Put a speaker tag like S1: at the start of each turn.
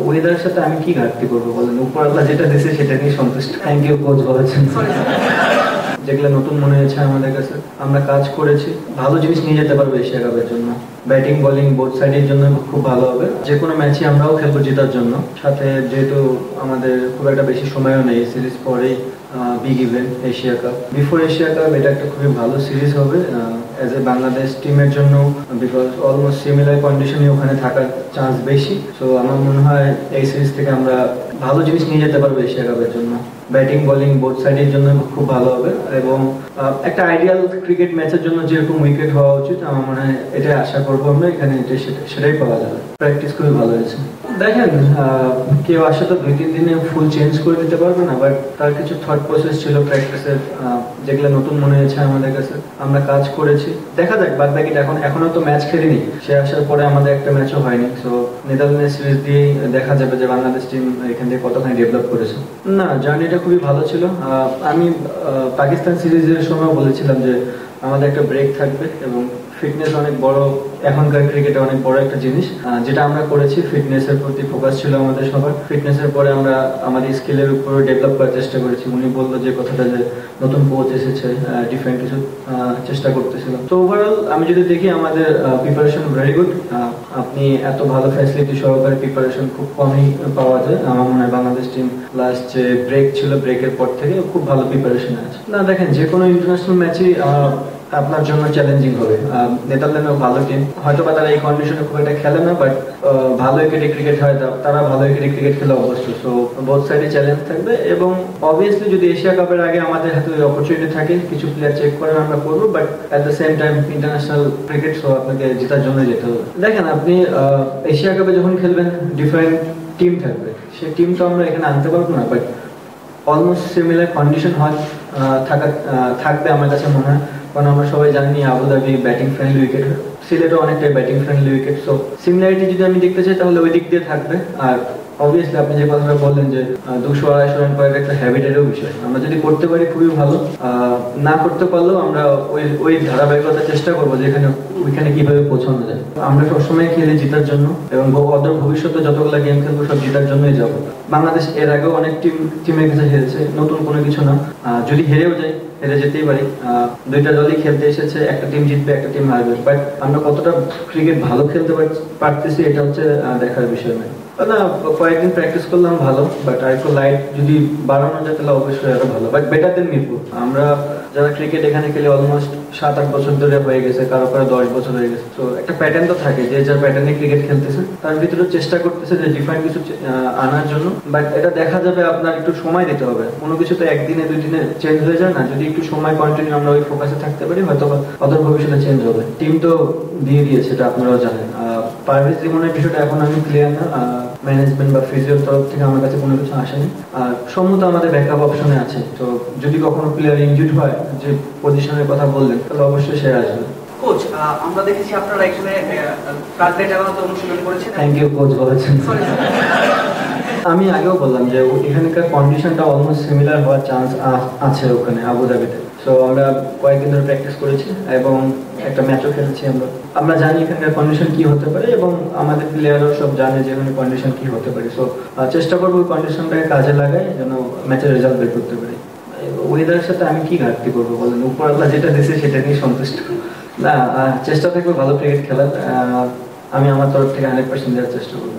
S1: ওয়েদারের সাথে আমি কি ঘাটতি করবো বলেন, উপর আল্লাহ যেটা দিয়েছে সেটা নিয়ে সন্তুষ্ট। থ্যাংক ইউ কোচ বলেছেন। যেগুলো নতুন মনে হয়েছে আমাদের কাছে, আমরা কাজ করেছি, ভালো জিনিস নিয়ে যেতে পারবো এশিয়া কাপের জন্য। ব্যাটিং বোলিং বোথ সাইডের জন্য খুব ভালো হবে। যে কোনো ম্যাচে আমরাও খেলবো জেতার জন্য। সাথে যেহেতু আমাদের খুব একটা বেশি সময়ও নেই, সিরিজ পরেই big event Asia cup. Before Asia cup এটা একটা খুবই ভালো সিরিজ হবে অ্যাজ এ বাংলাদেশ টিমের জন্য, বিকজ অলমোস্ট সিমিলার কন্ডিশনে ওখানে থাকার চান্স বেশি। সো আমার মনে হয় এই সিরিজ থেকে আমরা ভালো জিনিস নিয়ে যেতে পারবো এশিয়া কাপের জন্য। ব্যাটিং বোলিং বোথ সাইডের জন্য খুব ভালো হবে এবং একটা আইডিয়াল ক্রিকেট ম্যাচের জন্য যেরকম উইকেট হওয়া উচিত আমার মনে হয় এটাই আশা করবো আমরা। এখানে সেটাই পাওয়া যাবে। প্র্যাকটিস খুবই ভালো হয়েছে। দেখেন, কেউ আসে তো 2-3 দিনে ফুল চেঞ্জ করে দিতে পারবে না, বাট তার কিছু থট প্রসেস ছিল প্র্যাকটিসের, যেগুলো নতুন মনে হয়েছে আমাদের কাছে, আমরা কাজ করেছি। দেখা যাক বাদ বাকিটা। এখনো তো ম্যাচ খেলিনি, সে আসার পরে আমাদের একটা ম্যাচও হয়নি। সো নেদারল্যান্ডের সিরিজ দিয়েই দেখা যাবে যে বাংলাদেশ টিম এখান থেকে কতখানি ডেভেলপ করেছে। না, জার্নিটা খুবই ভালো ছিল। আমি পাকিস্তান সিরিজের সময় বলেছিলাম যে আমাদের একটা ব্রেক থাকবে এবং ফিটনেস অনেক বড়, এখনকার ক্রিকেটে অনেক বড় একটা জিনিস, যেটা আমরা করেছি। ফিটনেসের প্রতি ফোকাস ছিল আমাদের সবার। ফিটনেসের পরে আমরা আমাদের স্কিলের উপর ডেভেলপ করার চেষ্টা করেছি। উনি বললো যে কথাটা যে নতুন কোচ এসেছে, ডিফারেন্ট কিছু চেষ্টা করতেছিলাম। তো ওভারঅল আমি যদি দেখি আমাদের প্রিপারেশন ভেরি গুড। আপনি এত ভালো ফ্যাসিলিটি সহকারে প্রিপারেশন খুব কমই পাওয়া যায়। আমার মনে হয় বাংলাদেশ টিম লাস্ট যে ব্রেক ছিল, ব্রেকের পর থেকে খুব ভালো প্রিপারেশন আছে। না দেখেন, যে কোনো ইন্টারন্যাশনাল ম্যাচই আপনার জন্য চ্যালেঞ্জিং হবে। নেদারল্যান্ডও ভালো টিম, হয়তো বা তারা এই কন্ডিশনে খুব একটা খেলে না, বাট ভালো উইকেটে ক্রিকেট হয়, তারা ভালো উইকেটে ক্রিকেট খেলে অবশ্য। সো বোথ সাইডে চ্যালেঞ্জ থাকবে এবং অবভিয়াসলি যদি এশিয়া কাপের আগে আমাদের হাতে অপরচুনিটি থাকে, কিছু প্লেয়ার চেক করেন আমরা করবো, but at the same time international cricket, so আপনাকে জেতার জন্য যেতে হবে। দেখেন, আপনি এশিয়া কাপে যখন খেলবেন ডিফারেন্ট টিম থাকবে, সেই টিম তো আমরা এখানে আনতে পারবো না, বাট অলমোস্ট সিমিলার কন্ডিশন হয় থাকবে আমার কাছে মনে হয়। কারণ আমরা সবাই জানি আবুধাবি ব্যাটিং ফ্রেন্ডলি উইকেট, সিলেটও অনেকটাই batting friendly wicket. So similarity যদি আমি দেখতে চাই তাহলে ওই দিক দিয়ে থাকবে। আর অবভিয়াসলি আপনি যে কথাটা বললেন যে 200-250 রান করার একটা হ্যাবিটেরও বিষয়, আমরা যদি করতে পারি খুবই ভালো। না করতে পারলেও আমরা ওই ধারাবাহিকতা চেষ্টা করবো যে ওইখানে কিভাবে পৌঁছানো যায়। আমরা সবসময় খেলে জেতার জন্য এবং অদূর ভবিষ্যতে যতগুলো গেম খেলবো সব জেতার জন্যই যাবো। বাংলাদেশ এর আগেও অনেক টিমের কাছে হেরেছে, নতুন কোনো কিছু না। যদি হেরেও যায়, হেরে যেতেই পারি। দুইটা দলই খেলতে এসেছে, একটা টিম জিতবে একটা টিম হারবে, বাট আমরা কতটা ক্রিকেট ভালো খেলতে পারতেছি এটা হচ্ছে দেখার বিষয় নয়। না, কয়েকদিন প্র্যাকটিস করলাম ভালো, বাট আরেকটু লাইট যদি বাড়ানো যায় তাহলে অবশ্যই আরো ভালো, বাট বেটার দেন মিরপুর। আমরা যারা ক্রিকেট এখানে খেলে অলমোস্ট 7-8 বছর ধরে হয়ে গেছে, কারো 10 বছর হয়ে গেছে। তো একটা প্যাটার্ন তো থাকে, যে যার প্যাটার্নে ক্রিকেট খেলতেছে তার ভিতরে চেষ্টা করতেছে যে ডিফারেন্ট কিছু আনার জন্য, বাট এটা দেখা যাবে আপনার একটু সময় দিতে হবে। কোনো কিছু তো একদিনে 2 দিনে চেঞ্জ হয়ে যায় না। যদি একটু সময় কন্টিনিউ আমরা ওই ফোকাসে থাকতে পারি, হয়তো অদূর ভবিষ্যতে চেঞ্জ হবে। টিম তো দিয়ে দিয়েছে, এটা আপনারাও জানেন। পারভেজ জীবনের বিষয়টা এখন আমি ক্লিয়ার না, ম্যানেজমেন্ট বা ফিজিওর তরফ থেকে আমার কাছে কোনো কিছু আসেনি। আর সম্ভবত আমাদের ব্যাকআপ অপশনে আছে, তো যদি কখনো প্লেয়ার ইনজুর্ড হয়, যে পজিশনের কথা বললেন, তাহলে অবশ্যই সে আসবে।
S2: কোচ, আমরা দেখেছি আপনারা এখানে প্রাকডে জানাতে অনুশীলন করেছেন।
S1: থ্যাংক ইউ কোচ বলেছেন। আমি আগেও বললাম যে এখানকার কন্ডিশনটা অলমোস্ট সিমিলার হওয়ার চান্স আছে ওখানে আবুধাবিতে। সো আমরা কয়েকদিন ধরে প্র্যাকটিস করেছি এবং একটা ম্যাচও খেলেছি। আমরা জানি এখানকার কন্ডিশন কি হতে পারে এবং আমাদের প্লেয়ারও সব জানে যে এখানে কন্ডিশন কি হতে পারে। সো চেষ্টা করবো ওই কন্ডিশনটাকে কাজে লাগাই যেন ম্যাচের রেজাল্ট বের করতে পারি। ওয়েদারের সাথে আমি কি ঘাটতি করবো বলেন, উপর আল্লাহ যেটা দিয়েছে সেটা নিয়ে সন্তুষ্ট। না, চেষ্টা থাকবে ভালো ক্রিকেট খেলার। আমি আমার তরফ থেকে 100% দেওয়ার চেষ্টা করবো।